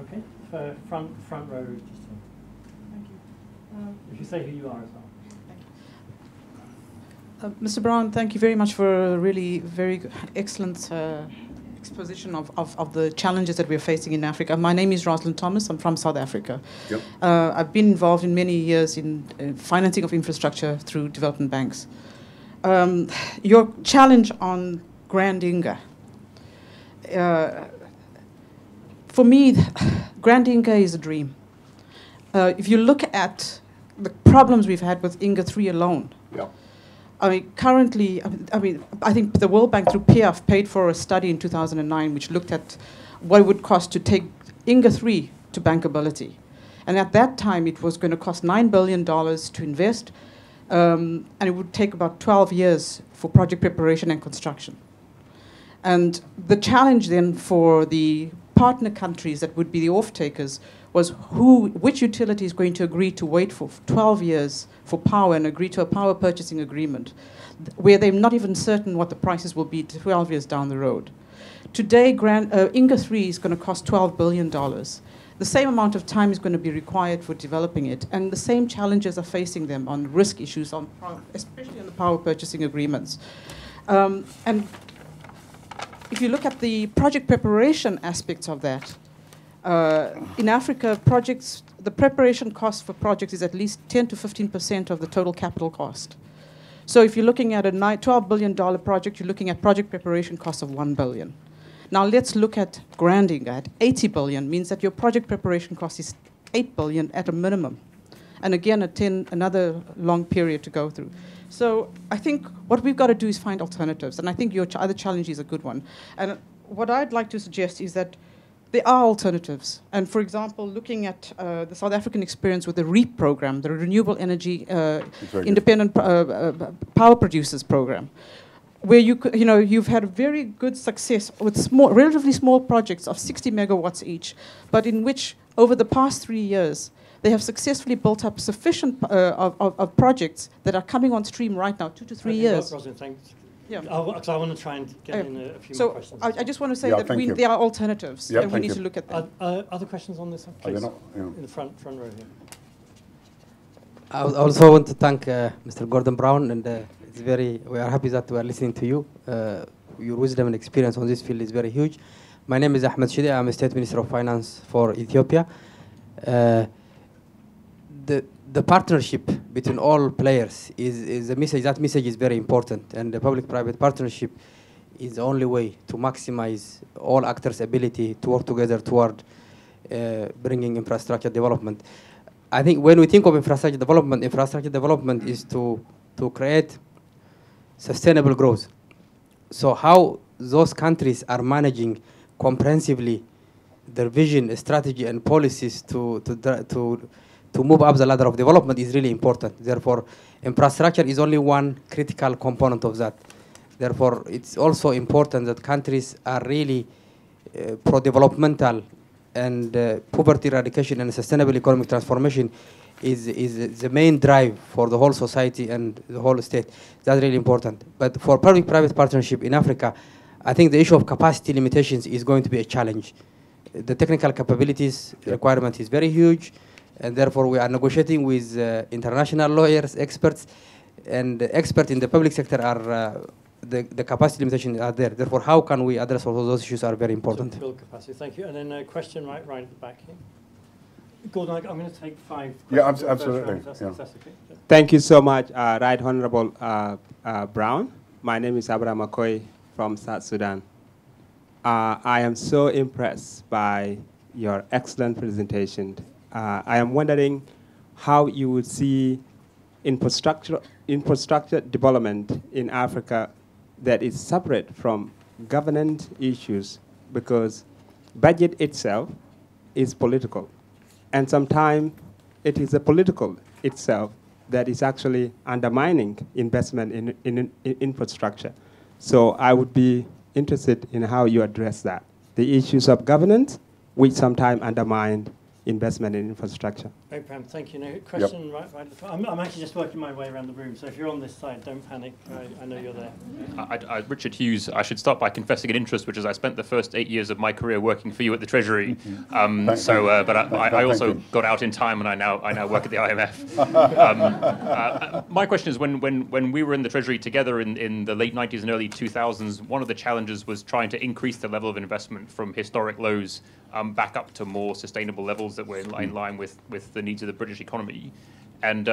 Okay, front row, just here. Thank you. If you say who you are as well. Mr. Brown, thank you very much for a really very excellent exposition of the challenges that we're facing in Africa. My name is Rosalyn Thomas. I'm from South Africa. Yep. I've been involved in many years in financing of infrastructure through development banks. Your challenge on Grand Inga. For me, Grand Inga is a dream. If you look at the problems we've had with Inga 3 alone, Yeah. I mean, currently, I think the World Bank through PIAF paid for a study in 2009 which looked at what it would cost to take Inga 3 to bankability. And at that time, it was going to cost $9 billion to invest, and it would take about 12 years for project preparation and construction. And the challenge then for the partner countries that would be the off-takers was which utility is going to agree to wait for 12 years for power and agree to a power purchasing agreement where they're not even certain what the prices will be 12 years down the road. Today, Inga 3 is going to cost $12 billion. The same amount of time is going to be required for developing it, and the same challenges are facing them on risk issues, especially on the power purchasing agreements. And if you look at the project preparation aspects of that, in Africa, the preparation cost for projects is at least 10 to 15% of the total capital cost. So if you're looking at a $12 billion project, you're looking at project preparation costs of $1 billion. Now let's look at Grand Inga at 80 billion, means that your project preparation cost is 8 billion at a minimum. And again, another long period to go through. So I think what we've got to do is find alternatives. And I think your other challenge is a good one. And what I'd like to suggest is that there are alternatives. And for example, looking at the South African experience with the REAP program, the Renewable Energy Independent Power Producers Program, where you've had a very good success with relatively small projects of 60 megawatts each, but in which over the past 3 years, they have successfully built up sufficient of projects that are coming on stream right now, 2 to 3 years. Rosalyn, thanks. Yeah. Because I want to try and get in a few more questions. So I just want to say that there are alternatives, and we need to look at them. Other questions on this? Please. In the front row here. I also want to thank Mr. Gordon Brown, and we are happy that we are listening to you. Your wisdom and experience on this field is very huge. My name is Ahmed Shide. I'm a State Minister of Finance for Ethiopia. The partnership between all players is a message. That message is very important, and the public-private partnership is the only way to maximize all actors' ability to work together toward bringing infrastructure development. I think when we think of infrastructure development is to create sustainable growth. So how those countries are managing comprehensively their vision, strategy, and policies to move up the ladder of development is really important. Therefore, infrastructure is only one critical component of that. Therefore, it's also important that countries are really pro-developmental, and poverty eradication and sustainable economic transformation is the main drive for the whole society and the whole state. That's really important. But for public-private partnership in Africa, I think the issue of capacity limitations is going to be a challenge. The technical capabilities requirement is very huge, and therefore we are negotiating with international lawyers, experts, and experts in the public sector are the capacity limitations are there. Therefore, how can we address all those issues are very important. So build capacity. Thank you. And then a question right at the back here. Gordon, I'm going to take 5 questions. Yeah, absolutely. That's okay. Thank you so much, Right Honorable Brown. My name is Sabra McCoy from South Sudan. I am so impressed by your excellent presentation. I am wondering how you would see infrastructure development in Africa that is separate from governance issues, because budget itself is political. And sometimes it is a political itself that is actually undermining investment in infrastructure. So I would be interested in how you address that. The issues of governance, which sometimes undermine investment in infrastructure. Abraham, thank you. No, question right at the front. I'm actually just working my way around the room, so if you're on this side, don't panic. I know you're there. Richard Hughes, I should start by confessing an interest, which is I spent the first 8 years of my career working for you at the Treasury. But I also got out in time, and I now work at the IMF. My question is, when we were in the Treasury together in the late 90s and early 2000s, one of the challenges was trying to increase the level of investment from historic lows back up to more sustainable levels that were in line with the needs of the British economy. And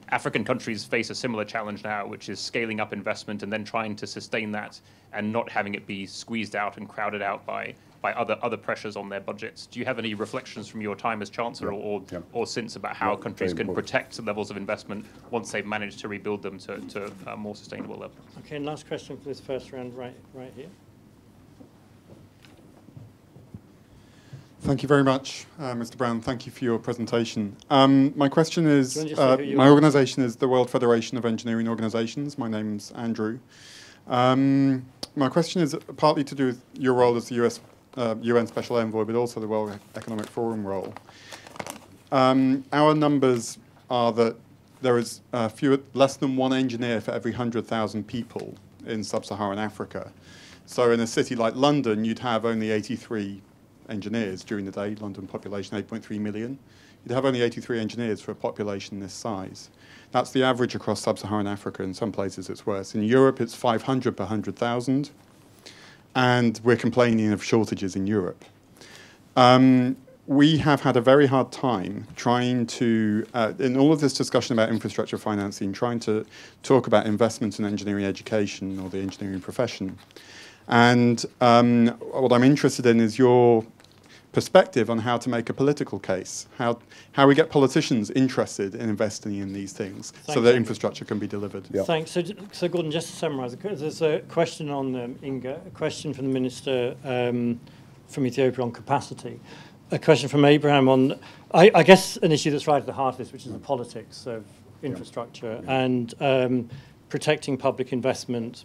African countries face a similar challenge now, which is scaling up investment and then trying to sustain that and not having it be squeezed out and crowded out by other pressures on their budgets. Do you have any reflections from your time as Chancellor or since about how countries can protect levels of investment once they've managed to rebuild them to a more sustainable level? Okay, and last question for this first round, right here. Thank you very much, Mr. Brown. Thank you for your presentation. My question is, my organisation is the World Federation of Engineering Organisations. My name's Andrew. My question is partly to do with your role as the UN Special Envoy, but also the World Economic Forum role. Our numbers are that there is less than one engineer for every 100,000 people in sub-Saharan Africa. So in a city like London, you'd have only 83 engineers during the day. London population 8.3 million. You'd have only 83 engineers for a population this size. That's the average across sub-Saharan Africa. In some places it's worse. In Europe it's 500 per 100,000, and we're complaining of shortages in Europe. We have had a very hard time trying to, in all of this discussion about infrastructure financing, trying to talk about investment in engineering education or the engineering profession. And what I'm interested in is your perspective on how to make a political case, how we get politicians interested in investing in these things. Thanks, so that infrastructure can be delivered. Yep. Thanks. So Gordon, just to summarise, there's a question on Inga, a question from the Minister from Ethiopia on capacity, a question from Abraham on, I guess, an issue that's right at the heart of this, which is the politics of infrastructure and protecting public investment.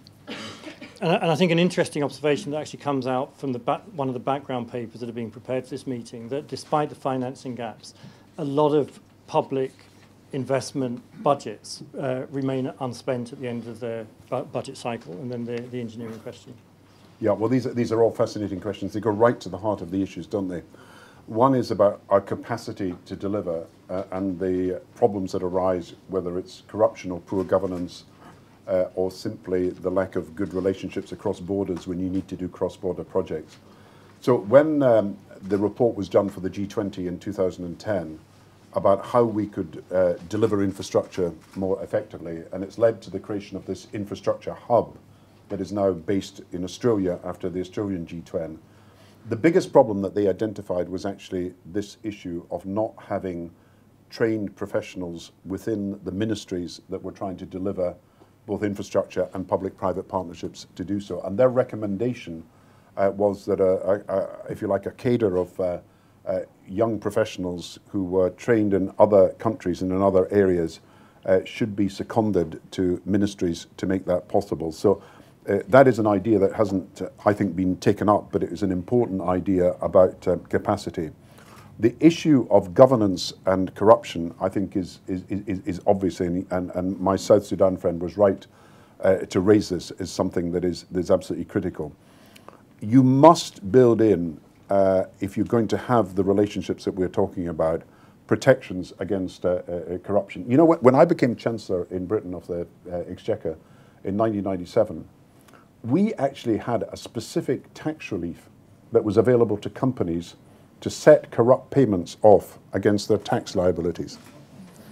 And I think an interesting observation that actually comes out from one of the background papers that are being prepared for this meeting, that despite the financing gaps, a lot of public investment budgets remain unspent at the end of the budget cycle, and then the engineering question. Yeah, well, these are all fascinating questions. They go right to the heart of the issues, don't they? One is about our capacity to deliver and the problems that arise, whether it's corruption or poor governance, or simply the lack of good relationships across borders when you need to do cross-border projects. So when the report was done for the G20 in 2010 about how we could deliver infrastructure more effectively, and it's led to the creation of this infrastructure hub that is now based in Australia after the Australian G20. The biggest problem that they identified was actually this issue of not having trained professionals within the ministries that were trying to deliver both infrastructure and public-private partnerships to do so. And their recommendation was that, if you like, a cadre of young professionals who were trained in other countries and in other areas should be seconded to ministries to make that possible. So that is an idea that hasn't, I think, been taken up, but it is an important idea about capacity. The issue of governance and corruption, I think, is obvious, and my South Sudan friend was right to raise this as something that is absolutely critical. You must build in, if you're going to have the relationships that we're talking about, protections against corruption. You know, when I became Chancellor in Britain of the Exchequer in 1997, we actually had a specific tax relief that was available to companies to set corrupt payments off against their tax liabilities.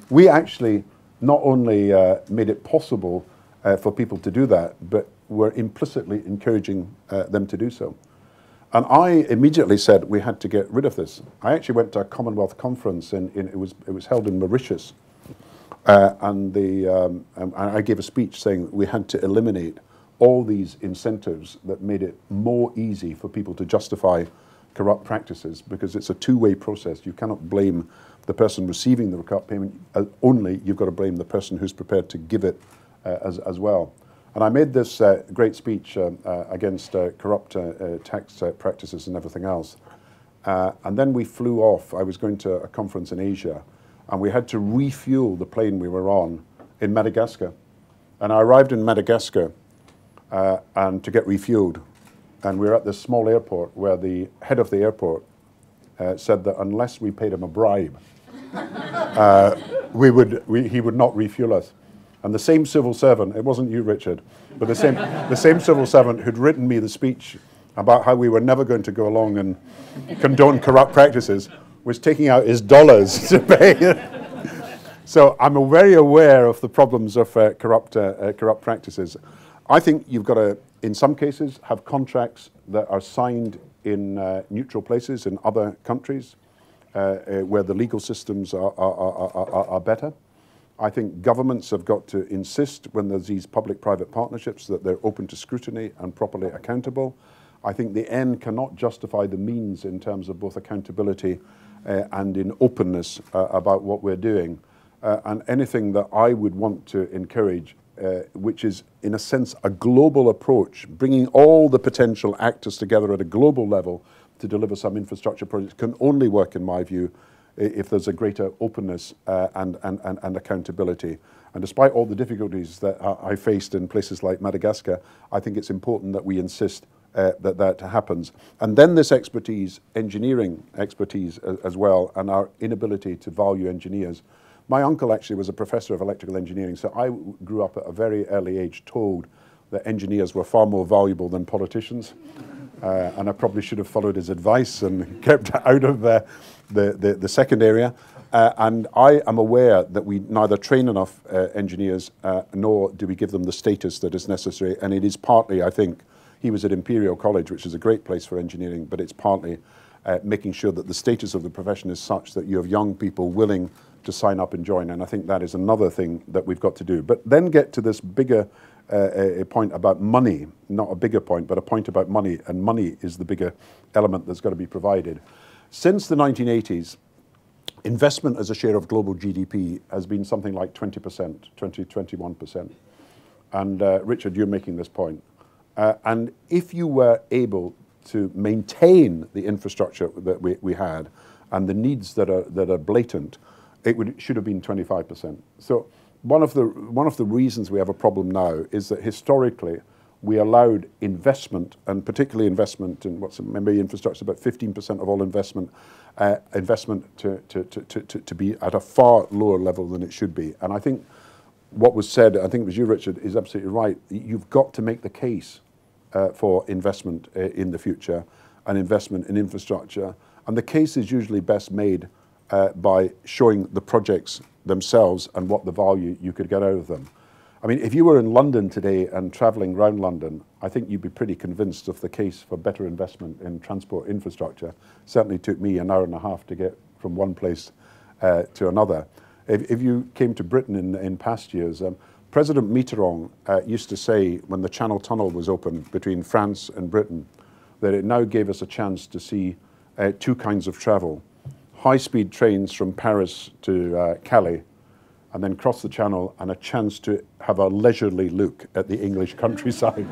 We actually not only made it possible for people to do that, but were implicitly encouraging them to do so. And I immediately said we had to get rid of this. I actually went to a Commonwealth conference, it was held in Mauritius, and I gave a speech saying that we had to eliminate all these incentives that made it more easy for people to justify corrupt practices, because it's a two-way process. You cannot blame the person receiving the corrupt payment only, you've got to blame the person who's prepared to give it as well. And I made this great speech against corrupt tax practices and everything else. And then we flew off. I was going to a conference in Asia, and we had to refuel the plane we were on in Madagascar. And I arrived in Madagascar and to get refueled. And we were at this small airport where the head of the airport said that unless we paid him a bribe, he would not refuel us. And the same civil servant, it wasn't you, Richard, but the same civil servant who'd written me the speech about how we were never going to go along and condone corrupt practices was taking out his dollars to pay. So I'm very aware of the problems of corrupt practices. I think you've got to, in some cases, have contracts that are signed in neutral places in other countries where the legal systems are better. I think governments have got to insist when there's these public-private partnerships that they're open to scrutiny and properly accountable. I think the end cannot justify the means in terms of both accountability and in openness about what we're doing. And anything that I would want to encourage, which is in a sense a global approach, bringing all the potential actors together at a global level to deliver some infrastructure projects, can only work, in my view, if there's a greater openness and accountability. And despite all the difficulties that I faced in places like Madagascar, I think it's important that we insist that happens. And then this expertise, engineering expertise as well, and our inability to value engineers. My uncle actually was a professor of electrical engineering, so I grew up at a very early age told that engineers were far more valuable than politicians. And I probably should have followed his advice and kept out of the second area. And I am aware that we neither train enough engineers nor do we give them the status that is necessary. And it is partly, I think, he was at Imperial College, which is a great place for engineering, but it's partly making sure that the status of the profession is such that you have young people willing to sign up and join. And I think that is another thing that we've got to do. But then get to this bigger point about money, not a bigger point, but a point about money. And money is the bigger element that's got to be provided. Since the 1980s, investment as a share of global GDP has been something like 20%, 20, 21%. And Richard, you're making this point. And if you were able to maintain the infrastructure that we had and the needs that are blatant, it should have been 25%. So one of the reasons we have a problem now is that historically we allowed investment, and particularly investment in maybe infrastructure, about 15% of all investment to be at a far lower level than it should be. And I think what was said, I think it was you, Richard, is absolutely right. You've got to make the case for investment in the future and investment in infrastructure. And the case is usually best made by showing the projects themselves and what the value you could get out of them. I mean, if you were in London today and travelling around London, I think you'd be pretty convinced of the case for better investment in transport infrastructure. Certainly took me an hour and a half to get from one place to another. If you came to Britain in past years, President Mitterrand used to say when the Channel Tunnel was open between France and Britain, that it now gave us a chance to see two kinds of travel. High-speed trains from Paris to Calais, and then cross the Channel, and a chance to have a leisurely look at the English countryside.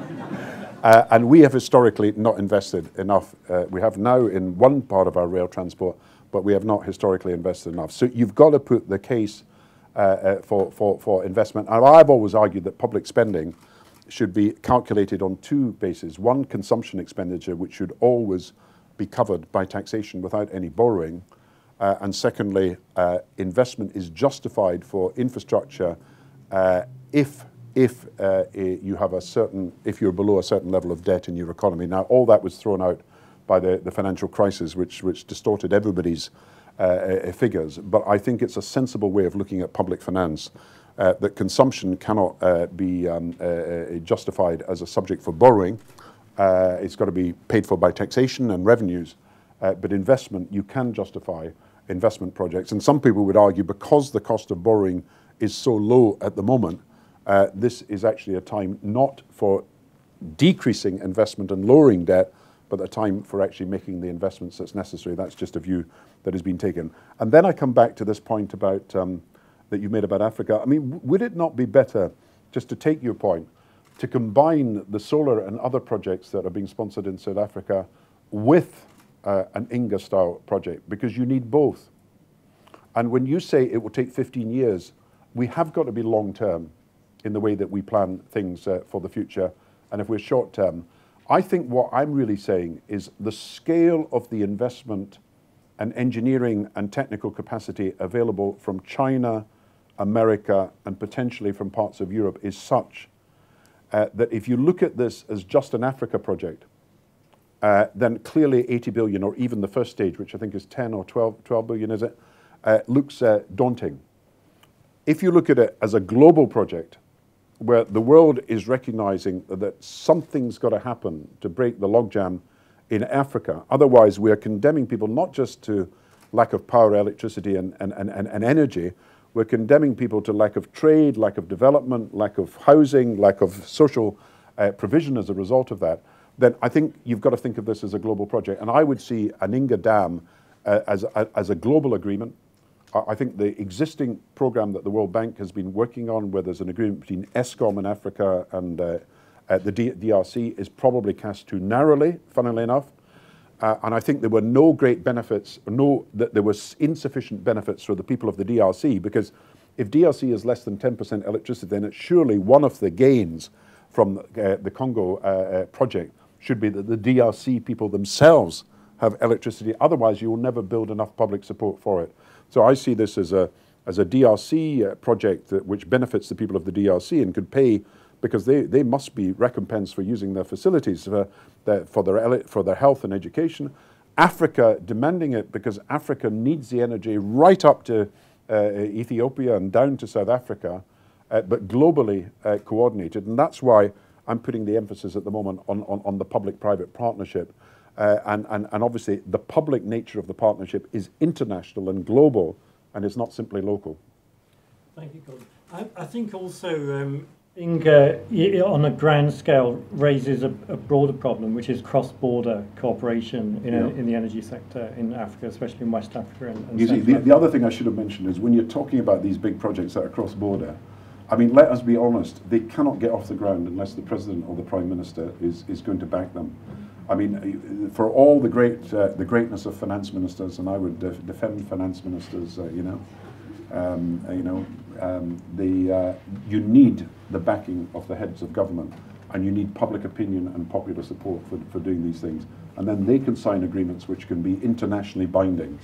And we have historically not invested enough. We have now in one part of our rail transport, but we have not historically invested enough. So you've got to put the case for investment. And I've always argued that public spending should be calculated on two bases. One, consumption expenditure, which should always be covered by taxation without any borrowing. And secondly, investment is justified for infrastructure if you have if you're below a certain level of debt in your economy. Now, all that was thrown out by the financial crisis, which distorted everybody's figures. But I think it's a sensible way of looking at public finance, that consumption cannot be justified as a subject for borrowing. It's got to be paid for by taxation and revenues. But investment, you can justify investment projects. And some people would argue because the cost of borrowing is so low at the moment, this is actually a time not for decreasing investment and lowering debt, but a time for actually making the investments that's necessary. That's just a view that has been taken. And then I come back to this point about that you made about Africa. I mean, would it not be better, just to take your point, to combine the solar and other projects that are being sponsored in South Africa with an Inga-style project, because you need both. And when you say it will take 15 years, we have got to be long-term in the way that we plan things for the future. And if we're short-term, I think what I'm really saying is the scale of the investment and engineering and technical capacity available from China, America, and potentially from parts of Europe is such that if you look at this as just an Africa project, then clearly 80 billion, or even the first stage, which I think is 10 or 12 billion, is it, looks daunting. If you look at it as a global project, where the world is recognizing that something's got to happen to break the logjam in Africa, otherwise we are condemning people not just to lack of power, electricity, and energy, we're condemning people to lack of trade, lack of development, lack of housing, lack of social provision as a result of that, then I think you've got to think of this as a global project. And I would see an Inga Dam as a global agreement. I think the existing program that the World Bank has been working on, where there's an agreement between ESCOM in Africa and the DRC, is probably cast too narrowly, funnily enough. And I think there were no great benefits, that there was insufficient benefits for the people of the DRC, because if DRC is less than 10% electricity, then it's surely one of the gains from the Congo project should be that the DRC people themselves have electricity. Otherwise, you will never build enough public support for it. So I see this as a DRC project which benefits the people of the DRC and could pay, because they must be recompensed for using their facilities for their health and education. Africa demanding it, because Africa needs the energy right up to Ethiopia and down to South Africa, but globally coordinated. And that's why I'm putting the emphasis at the moment on the public-private partnership. And obviously the public nature of the partnership is international and global, and it's not simply local. Thank you, Gordon. I think also Inga, on a grand scale, raises a broader problem, which is cross-border cooperation in the energy sector in Africa, especially in West Africa and you see, the other thing I should have mentioned is when you're talking about these big projects that are cross-border, I mean, let us be honest, they cannot get off the ground unless the President or the Prime Minister is going to back them. I mean, for all the greatness of finance ministers, and I would defend finance ministers, you need the backing of the heads of government, and you need public opinion and popular support for doing these things. And then they can sign agreements which can be internationally binding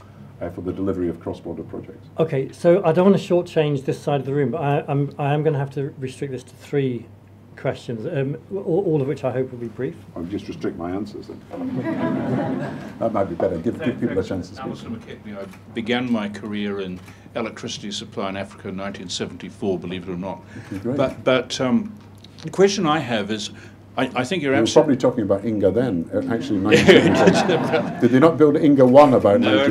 for the delivery of cross-border projects. Okay, so I don't want to shortchange this side of the room, but I am going to have to restrict this to 3 questions, all of which I hope will be brief. I'll just restrict my answers then. That might be better. Give people a chance to speak. Alison McKechnie, I began my career in electricity supply in Africa in 1974, believe it or not. But the question I have is, I think you're absolutely... probably talking about Inga then, actually. Did they not build Inga 1 about... No,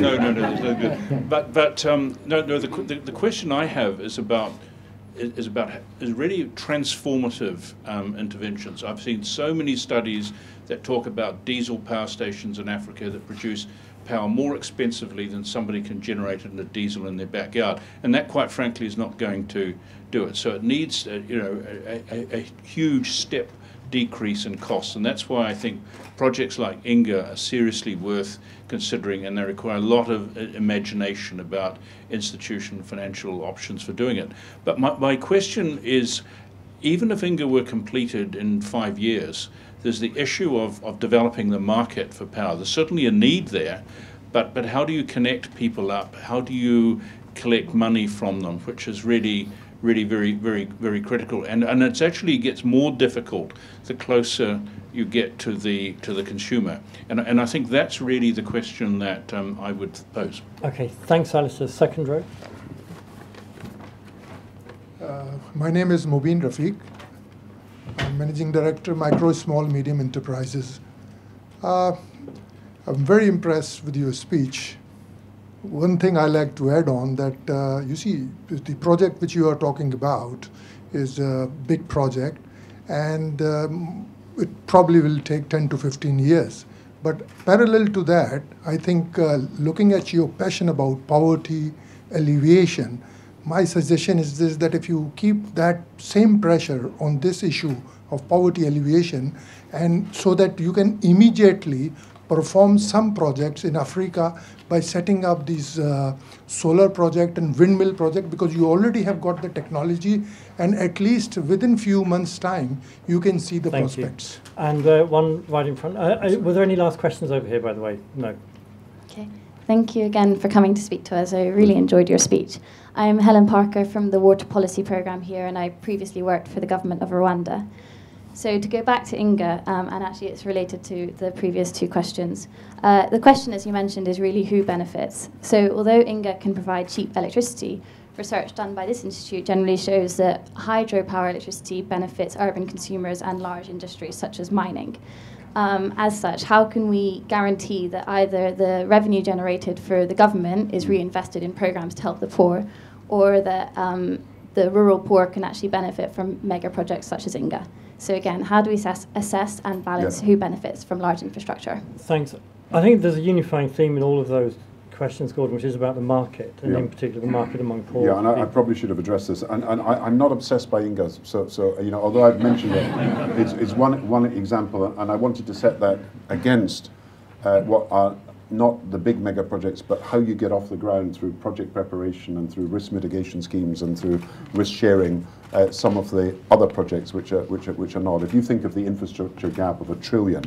But the question I have is really transformative interventions. I've seen so many studies that talk about diesel power stations in Africa that produce power more expensively than somebody can generate in a diesel in their backyard, and that, quite frankly, is not going to do it. So it needs, a huge step decrease in costs, and that's why I think projects like Inga are seriously worth considering, and they require a lot of imagination about institutional financial options for doing it. But my question is, even if Inga were completed in 5 years, there's the issue of developing the market for power. There's certainly a need there, but how do you connect people up? How do you collect money from them, which is really very, very, very critical, and it actually gets more difficult the closer you get to the consumer, and I think that's really the question that I would pose. Okay, thanks, Alistair. Second row. My name is Mubeen Rafiq. I'm Managing Director, Micro, Small, Medium Enterprises. I'm very impressed with your speech. One thing I like to add on that, you see, the project which you are talking about is a big project, and it probably will take 10 to 15 years. But parallel to that, I think looking at your passion about poverty alleviation, my suggestion is this, that if you keep that same pressure on this issue of poverty alleviation, and so that you can immediately perform some projects in Africa by setting up these solar project and windmill project, because you already have got the technology, and at least within few months' time, you can see the prospects. You. And one right in front. Were there any last questions over here, by the way? No. Okay. Thank you again for coming to speak to us. I really enjoyed your speech. I'm Helen Parker from the Water Policy Programme here, and I previously worked for the government of Rwanda. So to go back to Inga, and actually it's related to the previous two questions. The question, as you mentioned, is really who benefits. So although Inga can provide cheap electricity, research done by this institute generally shows that hydropower electricity benefits urban consumers and large industries such as mining. As such, how can we guarantee that either the revenue generated for the government is reinvested in programs to help the poor, or that the rural poor can actually benefit from mega projects such as Inga? So again, how do we assess and balance who benefits from large infrastructure? Thanks. I think there's a unifying theme in all of those questions, Gordon, which is about the market, and in particular the market among poor people. And I probably should have addressed this. And I'm not obsessed by Inga, so you know, although I've mentioned it, it's one example, and I wanted to set that against what are not the big mega projects, but how you get off the ground through project preparation and through risk mitigation schemes and through risk sharing. Some of the other projects which are not. If you think of the infrastructure gap of $1 trillion,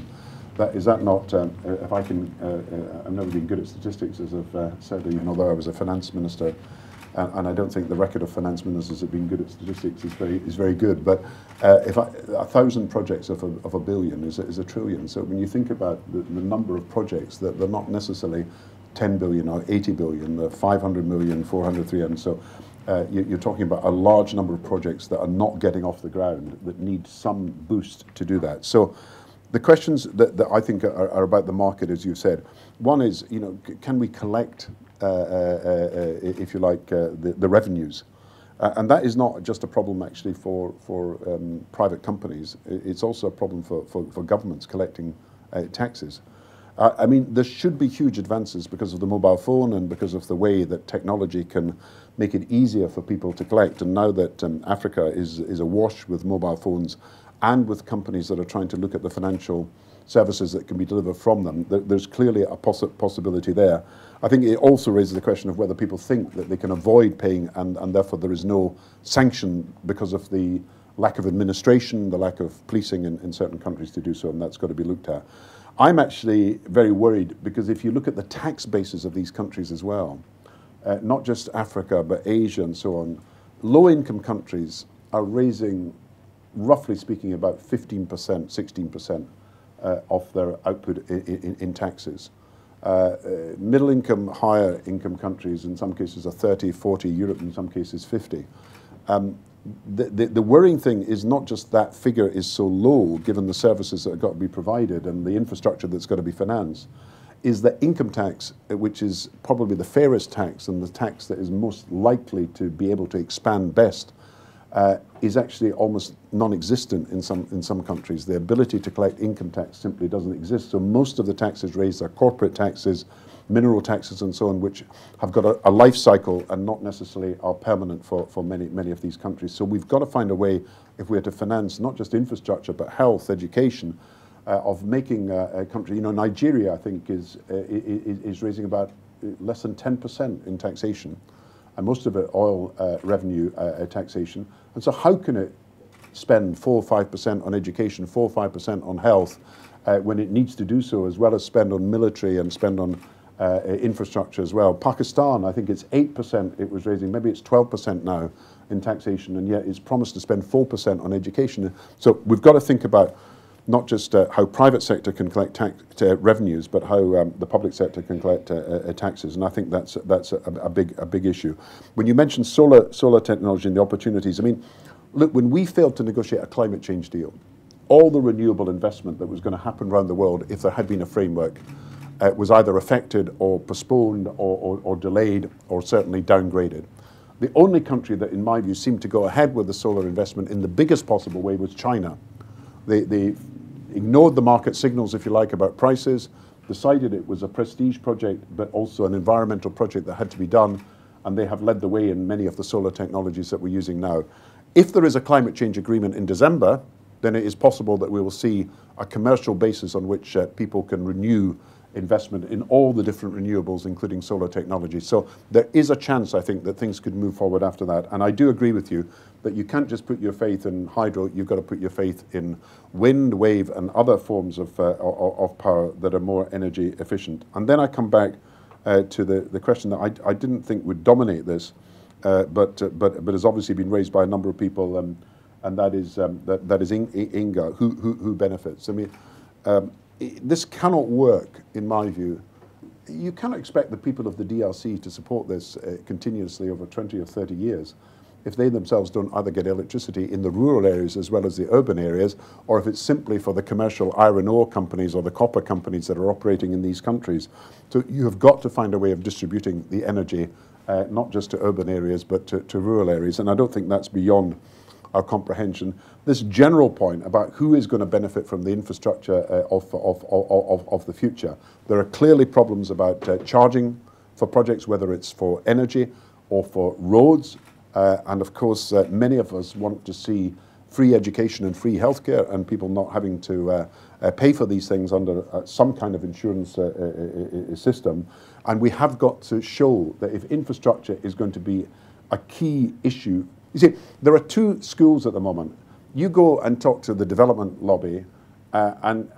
is that not? If I can, I've never been good at statistics, as I've said, even although I was a finance minister, and I don't think the record of finance ministers have been good at statistics is very good. But if 1,000 projects of $1 billion is $1 trillion. So when you think about the number of projects, that they're not necessarily 10 billion or 80 billion, they're 500 million, 400, 300. So you're talking about a large number of projects that are not getting off the ground, that need some boost to do that. So the questions that I think are about the market, as you said, one is, you know, can we collect, if you like, the revenues? And that is not just a problem actually for private companies. It's also a problem for governments collecting taxes. I mean, there should be huge advances because of the mobile phone and because of the way that technology can make it easier for people to collect. And now that Africa is awash with mobile phones and with companies that are trying to look at the financial services that can be delivered from them, there's clearly a possibility there. I think it also raises the question of whether people think that they can avoid paying and therefore there is no sanction because of the lack of administration, the lack of policing in certain countries to do so, and that's got to be looked at. I'm actually very worried because if you look at the tax bases of these countries as well, not just Africa, but Asia and so on, low-income countries are raising, roughly speaking, about 15%, 16% of their output in taxes. Middle-income, higher-income countries, in some cases, are 30, 40, Europe in some cases 50. The worrying thing is not just that figure is so low, given the services that have got to be provided and the infrastructure that's got to be financed, is that income tax, which is probably the fairest tax and the tax that is most likely to be able to expand best, is actually almost non-existent in some countries. The ability to collect income tax simply doesn't exist. So most of the taxes raised are corporate taxes, mineral taxes and so on, which have got a life cycle and not necessarily are permanent for many of these countries. So we've got to find a way, if we're to finance not just infrastructure, but health, education, of making a country, you know, Nigeria, I think, is raising about less than 10% in taxation, and most of it oil revenue taxation. And so how can it spend 4 or 5% on education, 4 or 5% on health, when it needs to do so, as well as spend on military and spend on infrastructure as well? Pakistan, I think it's 8% it was raising, maybe it's 12% now in taxation, and yet it's promised to spend 4% on education. So we've got to think about not just how private sector can collect revenues, but how the public sector can collect taxes, and I think that's a big issue. When you mention solar technology and the opportunities, I mean, look, when we failed to negotiate a climate change deal, all the renewable investment that was going to happen around the world, if there had been a framework, was either affected or postponed or delayed or certainly downgraded. The only country that, in my view, seemed to go ahead with the solar investment in the biggest possible way was China. They ignored the market signals, if you like, about prices, decided it was a prestige project, but also an environmental project that had to be done, and they have led the way in many of the solar technologies that we're using now. If there is a climate change agreement in December, then it is possible that we will see a commercial basis on which people can renew investment in all the different renewables, including solar technology. So there is a chance, I think, that things could move forward after that. And I do agree with you that you can't just put your faith in hydro, you've got to put your faith in wind, wave, and other forms of power that are more energy efficient. And then I come back to the question that I didn't think would dominate this, but has obviously been raised by a number of people, and that is Inga, who benefits. I mean, this cannot work, in my view. You cannot expect the people of the DRC to support this continuously over 20 or 30 years if they themselves don't either get electricity in the rural areas as well as the urban areas, or if it's simply for the commercial iron ore companies or the copper companies that are operating in these countries. So you have got to find a way of distributing the energy, not just to urban areas, but to rural areas. And I don't think that's beyond our comprehension. This general point about who is going to benefit from the infrastructure of the future. There are clearly problems about charging for projects, whether it's for energy or for roads. And of course, many of us want to see free education and free healthcare, and people not having to pay for these things under some kind of insurance system. And we have got to show that if infrastructure is going to be a key issue. You see, there are two schools at the moment. You go and talk to the development lobby, and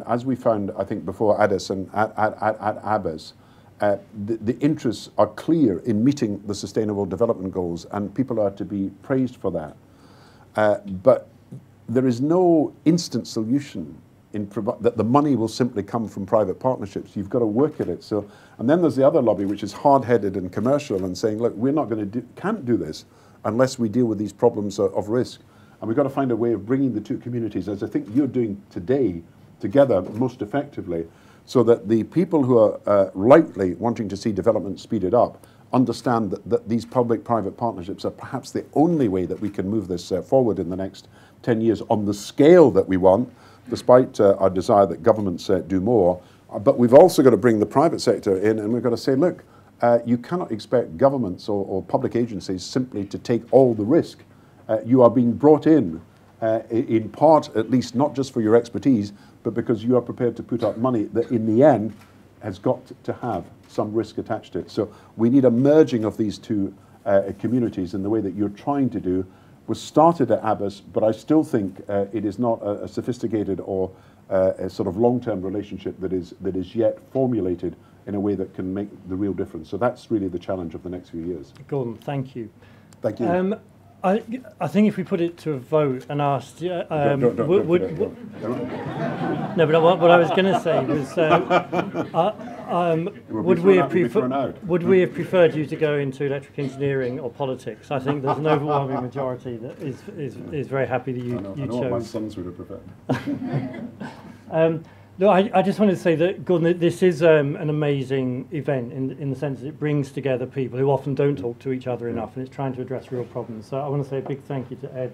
as we found, I think, before Addis and at Abbas, the interests are clear in meeting the Sustainable Development Goals, and people are to be praised for that. But there is no instant solution that the money will simply come from private partnerships. You've got to work at it. So, and then there's the other lobby, which is hard-headed and commercial, and saying, look, we're not going to can't do this unless we deal with these problems of risk. And we've got to find a way of bringing the two communities, as I think you're doing today, together most effectively, so that the people who are rightly wanting to see development speeded up understand that these public-private partnerships are perhaps the only way that we can move this forward in the next 10 years on the scale that we want, despite our desire that governments do more. But we've also got to bring the private sector in, and we've got to say, look, you cannot expect governments or public agencies simply to take all the risk. You are being brought in part, at least, not just for your expertise, but because you are prepared to put up money that in the end has got to have some risk attached to it. So we need a merging of these two communities in the way that you're trying to do. Was started at Abbas, but I still think it is not a sophisticated or a sort of long-term relationship that is yet formulated in a way that can make the real difference. So that's really the challenge of the next few years. Gordon, thank you. Thank you. I think if we put it to a vote and asked, no, but what I was going to say was, would we have preferred you to go into electric engineering or politics? I think there's an overwhelming majority that is very happy that you chose. I know what my sons would have preferred. No, I just wanted to say that, Gordon, this is an amazing event in the sense that it brings together people who often don't talk to each other enough, and it's trying to address real problems. So I want to say a big thank you to Ed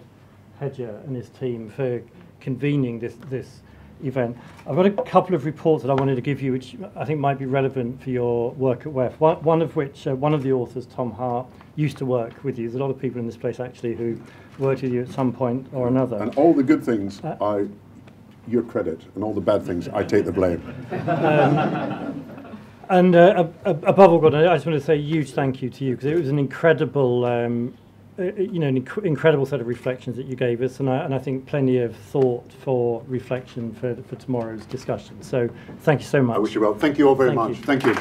Hedger and his team for convening this event. I've got a couple of reports that I wanted to give you, which I think might be relevant for your work at WEF. One of which, one of the authors, Tom Hart, used to work with you. There's a lot of people in this place, actually, who worked with you at some point or another. And all the good things your credit, and all the bad things, I take the blame. And above all, Gordon, I just want to say a huge thank you to you, because it was an incredible, incredible set of reflections that you gave us, and I think plenty of thought for reflection for tomorrow's discussion. So thank you so much. I wish you well. Thank you all very much. Thank you.